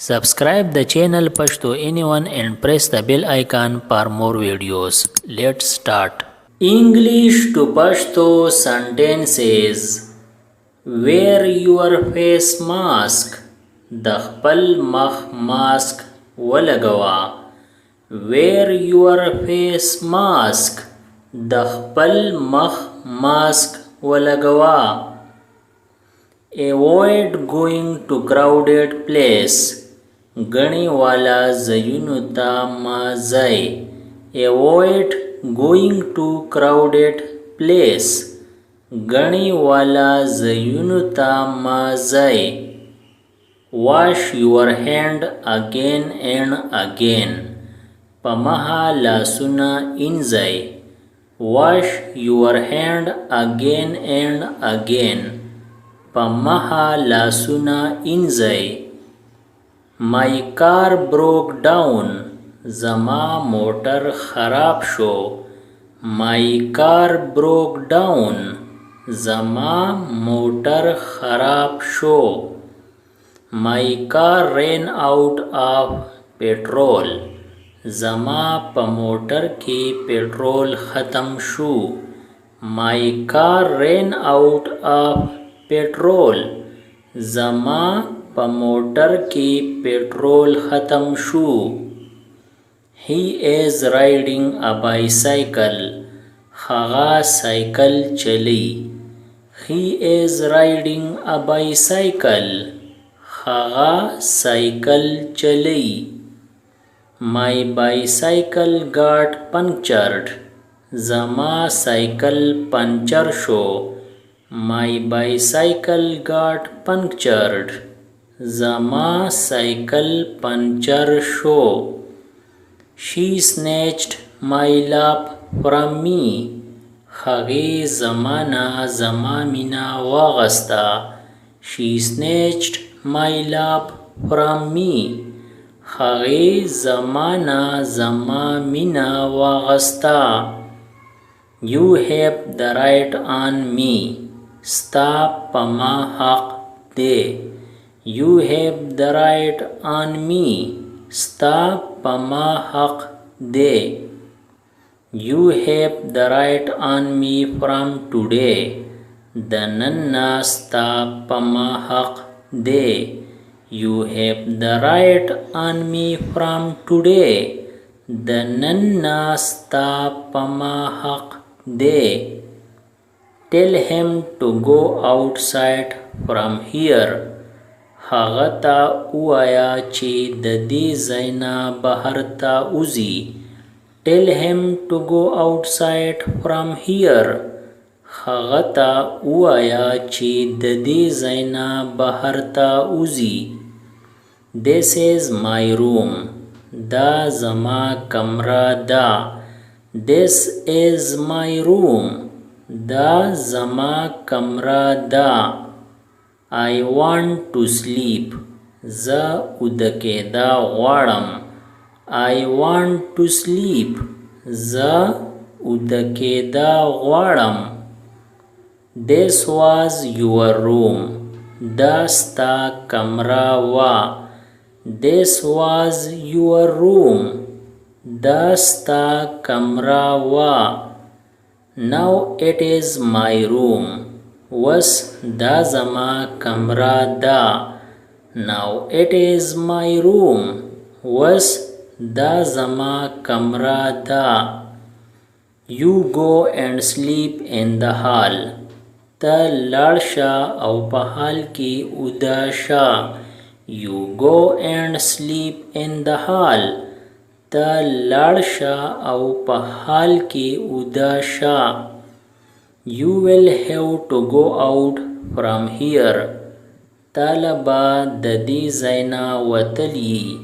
Subscribe the channel Pashto Anyone and press the bell icon for more videos. Let's start. English to Pashto sentences. Wear your face mask. د خپل مخ ماسک ولګوا. Wear your face mask. د خپل مخ ماسک ولګوا. Avoid going to crowded place. غنی والا زینو تا ما ځای. Avoid going to crowded place. غنی والا زینو تا ما ځای. Wash your hand again and again. پمها لاسونه انځئ. Wash your hand again and again. پمها لاسونه انځئ. My car broke down. زما موټر خراب شو. My car broke down. زما موټر خراب شو. My car ran out of petrol. زما په موټر کې پټرول ختم شو. My car ran out of petrol. زما په موټر کې پټرول ختم شو. He is riding a bicycle. هغه سایکل چلی. He is riding a bicycle. هغه سایکل چلی. My bicycle got punctured. زما سایکل پنچر شو. My bicycle got punctured. زما سایکل پنچر شو. She snatched my lap from me. هغې زمانه زما مینا واغسته. She snatched my lap from me. هغې زمانه زما مینا واغسته. You have the right on me. ستا په ما حق دی. You have the right on me. ستا په ما حق دی. You have the right on me from today. د نن نه ستا په ما حق دی. You have the right on me from today. د نن نه ستا په ما حق دی. Tell him to go outside from here. هغه ته ووایه چې د دې ځای نه بهر ته وځي. Tell him to go outside from here. هغه ته ووایه چې د دې ځای نه بهر ته وځي. This is my room. دا زما کمره ده. This is my room. دا زما کمره ده. I want to sleep. زه ویده کېدا غواړم. I want to sleep. زه ویده کېدا غواړم. This was your room. دا ستا کمره وه. This was your room. دا ستا کمره وه. Now it is my room. وس دا زما کمره ده. Now it is my room. وس دا زما کمره ده. You go and sleep in the hall. ته لاړ شه او په حال کې ویده شه. You go and sleep in the hall. ته لاړ شه او په حال کې ویده شه. You will have to go out from here. تاله به د دې ځای نه وتلی.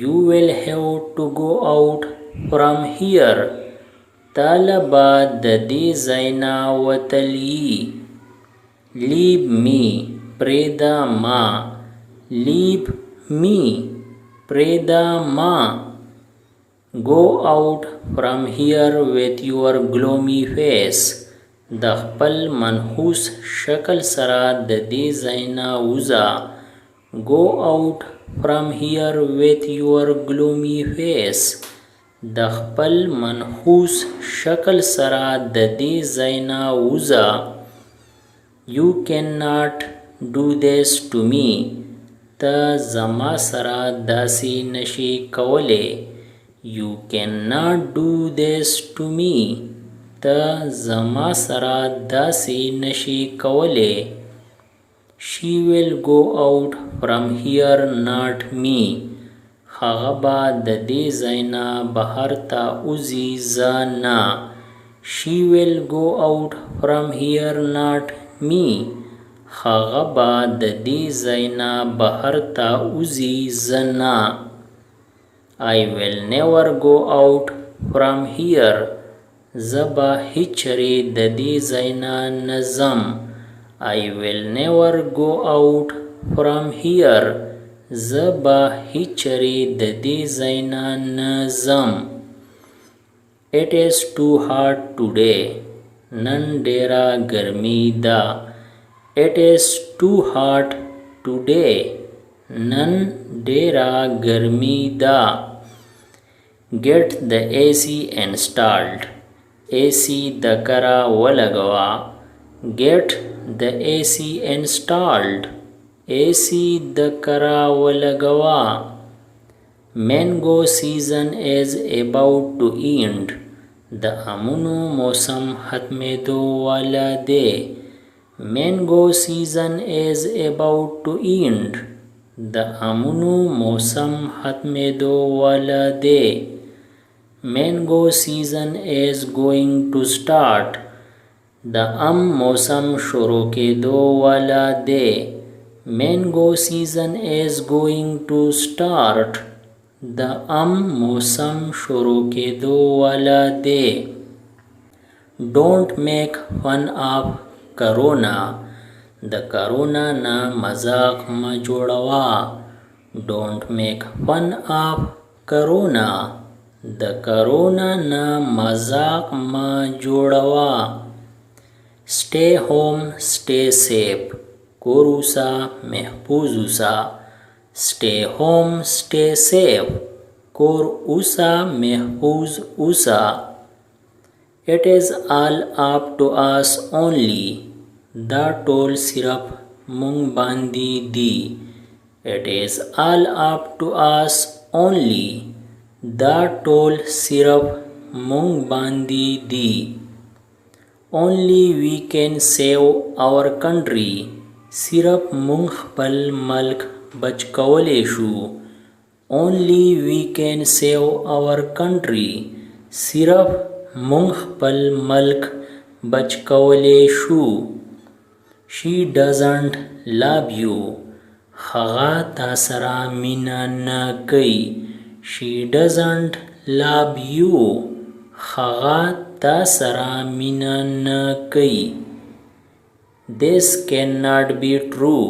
You will have to go out from here. تاله به د دې ځای نه وتلی. Leave me. پرېږده ما. Leave me. پرېږده ما. Go out from here with your gloomy face. د خپل منحوس شکل سره د دې ځای نه وځه. Go out from here with your gloomy face. د خپل منحوس شکل سره د دې ځای نه وځه. You cannot do this to me. ته زما سره داسې نشي کولی. You cannot do this to me. ته زما سره داسې نشي کولی. She will go out from here, not me. هغه به د دې ځای نه بهر ته وځي، زه نه. She will go out from here, not me. هغه به د دې ځای نه بهر ته وځي، زه نه. I will never go out from here. زه به هیچرې د دې ځای نه نه ځم. I will never go out from here. زه به هیچرې د دې ځای نه نه ځم. It is too hot today. نن ډېره ګرمي ده. It is too hot today. نن ډېره ګرمي ده. Get the AC installed. AC د کره ولګوه. Get the AC installed. AC د کره ولګوه. Mango season is about to end. د امونو موسم ختمېدو والا دی. Mango season is about to end. د امونو موسم ختمېدو والا دی. Mango season is going to start. د موسم شروع کېدو والا دی. Mango season is going to start. د موسم شروع کېدو والا دی. Don't make fun of corona. د کرونا نه مذاق مه جوړوه. Don't make fun of corona. د کرونا نه مذاق مه جوړوه. Stay home, stay safe. کور اوسه، محفوظ اوسه. Stay home, stay safe. کور اوسه، محفوظ اوسه. It is all up to us only. دا ټول صرف مونږ باندې دي. It is all up to us only. دا ټول صرف مونږ باندې دي. Only we can save our country. صرف مونږ خپل ملک بچ کولی شو. Only we can save our country. صرف مونږ خپل ملک بچ کولی شو. She doesn't love you. هغه تا سره مینه نه کوي. She doesn't love you. هغه تا سره مینه نه کوي. This cannot be true.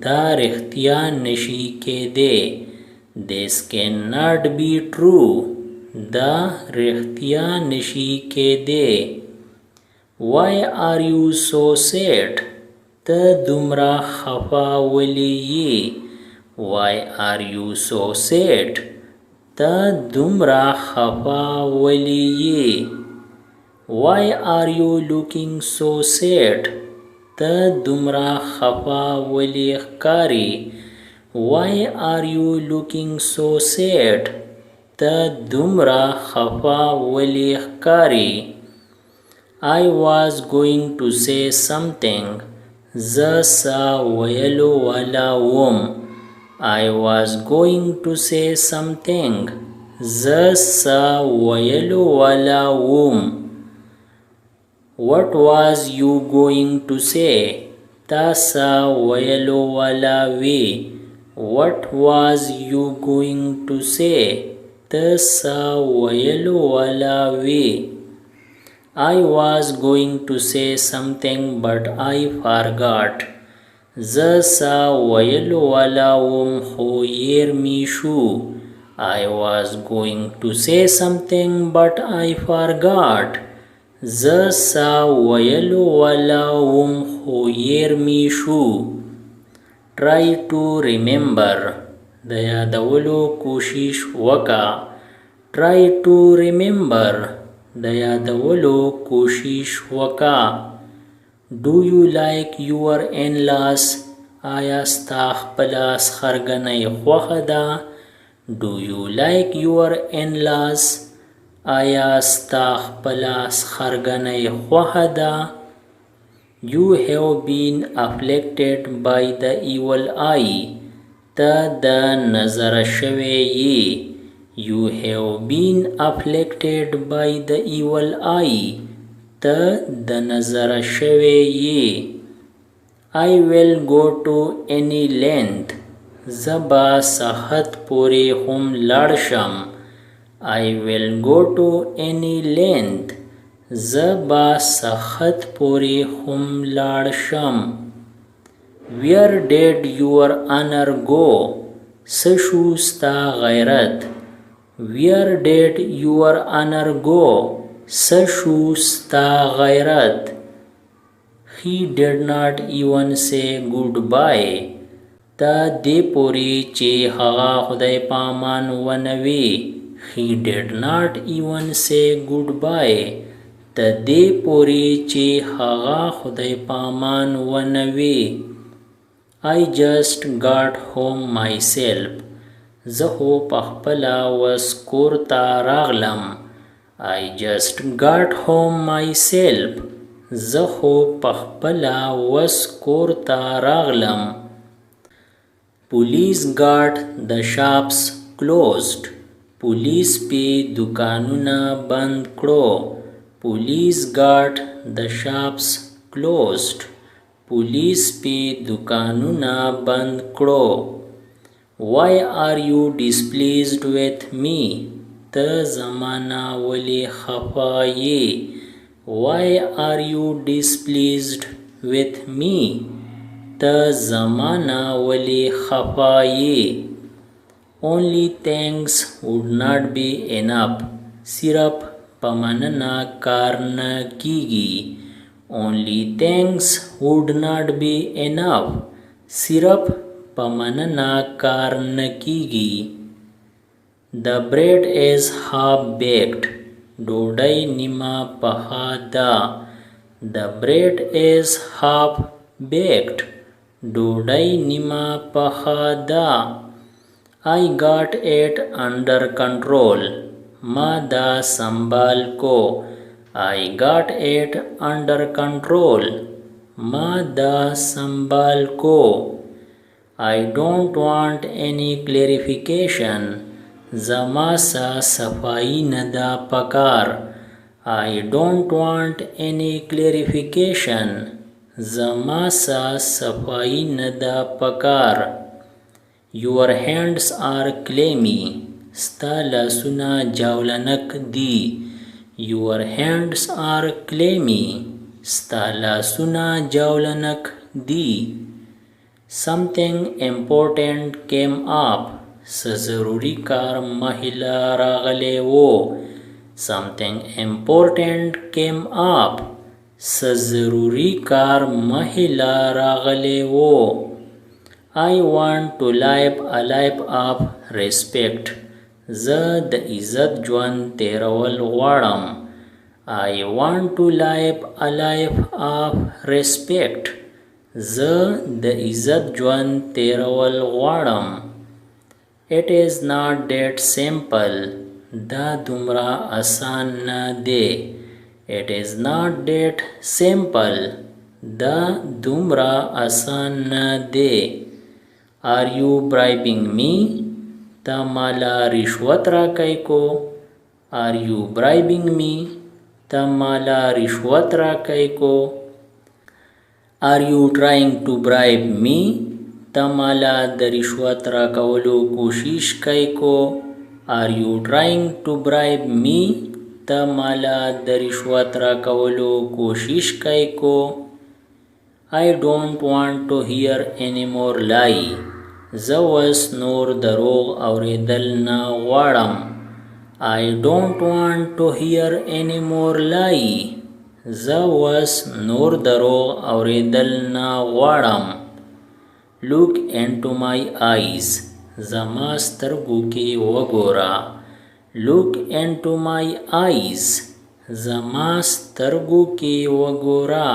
دا رښتیا نشي کېدی. This cannot be true. دا رښتیا نشي کېدی. Why are you so sad? ته دومره خفه ولې یې؟ Why are you so sad? ته دومره خفه ولې یې؟ Why are you looking so sad? ته دومره خفه ولې ښکارې؟ Why are you looking so sad? ته دومره خفه ولې ښکارې؟ I was going to say something. زه څه ویلو والا وم. I was going to say something. زه څه ویلو والا وم. What was you going to say? تا څه ویلو والا وې. What was you going to say? ته څه ویلو والا وې. I was going to say something but I forgot. زه څه ویلو والا وم خو هیر می شو. I was going to say something but I forgot. زه څه ویلو والا وم خو هیر می شو. try to remember د یادولو کوشش وکا try to remember د یادولو کوشش وکا do you like your in-laws آیا ستا خپل خرګنۍ خوښه ده do you like your in-laws آیا ستا خپل خرګنۍ خوښه ده You have been afflicted by the evil eye. ته د نظر شوی یې. You have been afflicted by the evil eye. ته د نظر شوی یې. I will go to any length. زبا سخت پوری هم لاړ شم. I will go to any length. زبا سخت پوری هم لاړ شم Where did your honor go سشو ستا غیرت Where did your honor go سشو ستا غیرت He did not even say goodbye تا دی پوری چی هغه خدای پامان ونوی He did not even say goodbye د دې پوری چې هغه خدای پامان ونوي I just got home myself زه خو پخپله وس کور ته راغلم I just got home myself زه خو پخپله وس کور ته راغلم Police got the shops closed پولیس پی دکانونه بند کړو Police got the shops closed. Police پی دکانونه بند کړو. Why are you displeased with me? ته زمانہ ولی خفایی. Why are you displeased with me? ته زمانہ ولی خفایی. Only thanks would not be enough. صرف پمننا کار نه کیږي only thanks would not be enough صرف پمننا کار نه کیږي the bread is half baked ډوډۍ نیمه پخه ده the bread is half baked ډوډۍ نیمه پخه ده I got it under control ما دا سنبال کو I got it under control ما دا سنبال کو I don't want any clarification زما سا صفائی ندا پکار I don't want any clarification زما سا صفائی ندا پکار Your hands are clammy ستا لاسونه جاولنک دی Your hands are clammy ستا لاسونه جاولنک دی Something important came up څه ضروري کار مخې راغلی و Something important came up څه ضروري کار مخې راغلی و I want to live a life of respect زه د عزت ژوند تیرول غواړم I want to live a life of respect زه د عزت ژوند تیرول غواړم It is not that simple دا دومره آسان نه دی It is not that simple دا دومره آسان نه دی Are you bribing me تا مالا رشوت را کئی کو Are you bribing me تا مالا رشوت را کئی کو Are you trying to bribe me تا مالا د رشوت را کولو کوشش کئی کو Are you trying to bribe me تا مالا د رشوت را کولو کوشش کئی کو I don't want to hear any more lie زه وس نور دروغ اوریدل نه غواړم I don't want to hear any more lie زه وس نور دروغ اوریدل نه غواړم Look into my eyes. زما سترګو کې وګوره. Look into my eyes. زما سترګو کې وګوره.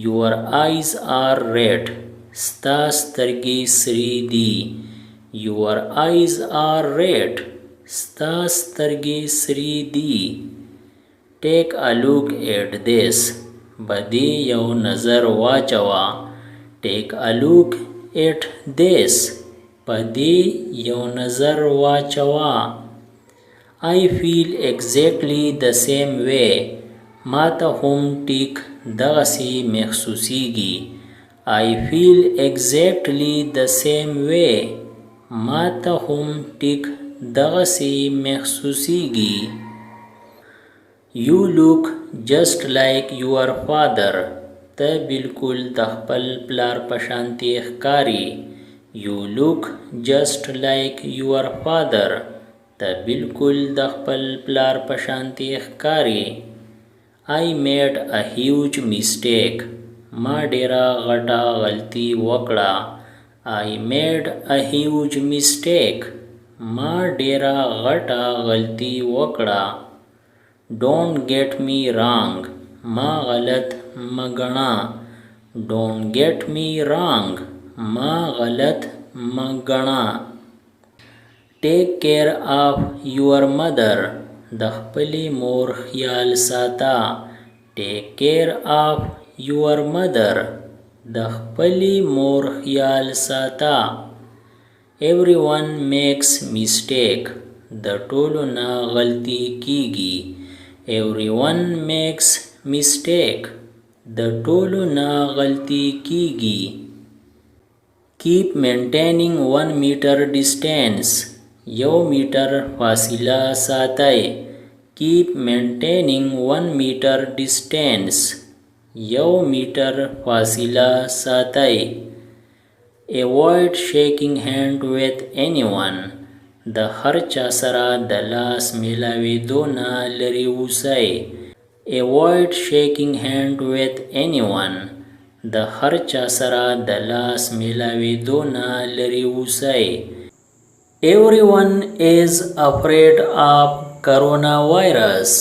Your eyes are red. ستا سترګې سرې دي. Your eyes are red. ستا سترګې سرې دي. Take a look at this. بدې یو نظر واچوه. Take a look at this. بدې یو نظر واچوه. I feel exactly the same way. ما ته هم ټیک دغسې محسوسیږي. I feel exactly the same way. ما ته هم ټیک دغسې محسوسیږي. You look just like your father. ته بالکل د خپل پلار په شانتې ښکاري. You look just like your father. ته بالکل د خپل پلار په شانتې ښکاري. I made a huge mistake. ما ډیره غټه غلطي وکړه. I made a huge mistake. ما ډیره غټه غلطي وکړه. Don't get me wrong. ما غلط مګڼه. Don't get me wrong. ما غلط مګڼه. Take care of your mother. د خپلې مور خیال ساته. Take care of your mother. د خپلې مور خیال ساته. Everyone makes mistake. د ټولو نه غلطي کیږي. Everyone makes mistake. د ټولو نه غلطي کیږي. Keep maintaining 1 meter distance. 1 meter فاصله ساتئ. Keep maintaining 1 meter distance. 1 meter فاصله ساتئ. Avoid shaking hand with anyone. د هر چا سره د لاس میلاوېدو نه لرې اوسئ. Avoid shaking hand with anyone. د هر چا سره د لاس میلاوېدو نه لرې اوسئ. Everyone is afraid of coronavirus.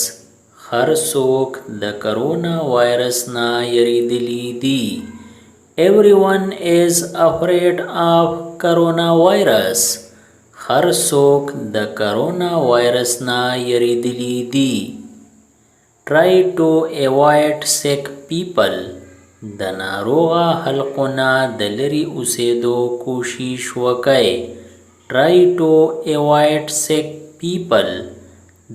هر څوک د کرونا وایرس نه یریدلی دي. Everyone is afraid of coronavirus. هر څوک د کرونا وایرس نه یریدلی دي. Try to avoid sick people. د ناروغه خلکو نه د لرې اوسېدو کوشش وکئ. Try to avoid sick people.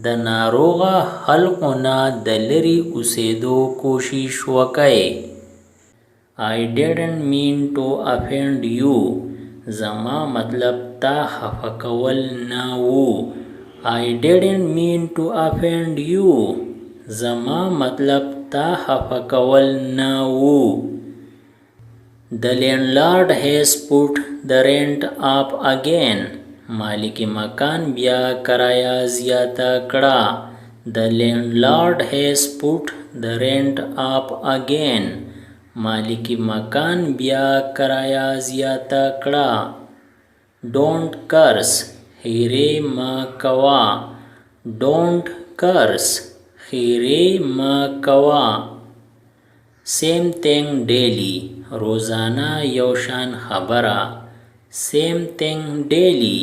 د ناروغه خلکو نه د لرې اوسېدو کوشش وکئ. I didn't mean to offend you. زما مطلب تا خفه کول نه وو. I didn't mean to offend you. زما مطلب تا خفه کول نه وو. The landlord has put the rent up again. مالک مکان بیا کرایه زیاته کړه. The landlord has put the rent up again. مالک مکان بیا کرایه زیاته کړه. Don't curse. خیرې مه کوه. Don't curse. خیرې مه کوه. Same thing daily. روزانه یو شان خبره. Same thing daily.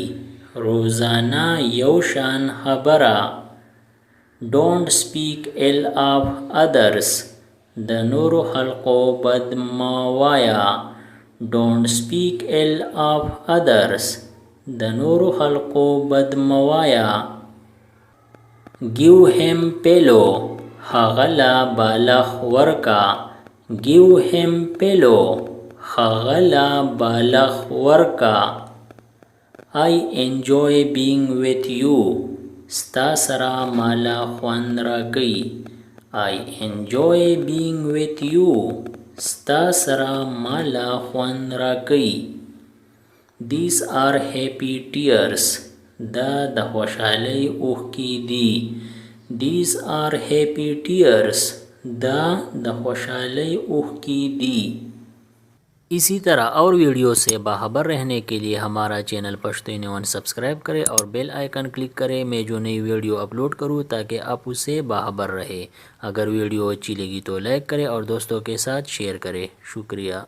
روزانه یو شان خبره. Don't speak ill of others. د نورو خلقو بد مه وایه. Don't speak ill of others. د نورو خلقو بد مه وایه. Give him pillow. هغه له بالښت ورکه. Give him pillow. هغه له بالښت ورکه. I enjoy being with you. ستا سره مالا خوند راکوي. I enjoy being with you. ستا سره مالا خوند راکوي. These are happy tears. دا د خوشحالۍ اوښکې دي. These are happy tears. دا د خوشحالۍ اوښکې دي. इसी तरह और वीडियो से बाखबर रहने के लिए हमारा चैनल पश्तो इन 1 सब्सक्राइब करें और बेल आइकन क्लिक करें। मैं जो नई वीडियो अपलोड करूं ताकि आप उससे बाखबर रहे। अगर वीडियो अच्छी लगी तो लाइक करें और दोस्तों के साथ शेयर करें। शुक्रिया।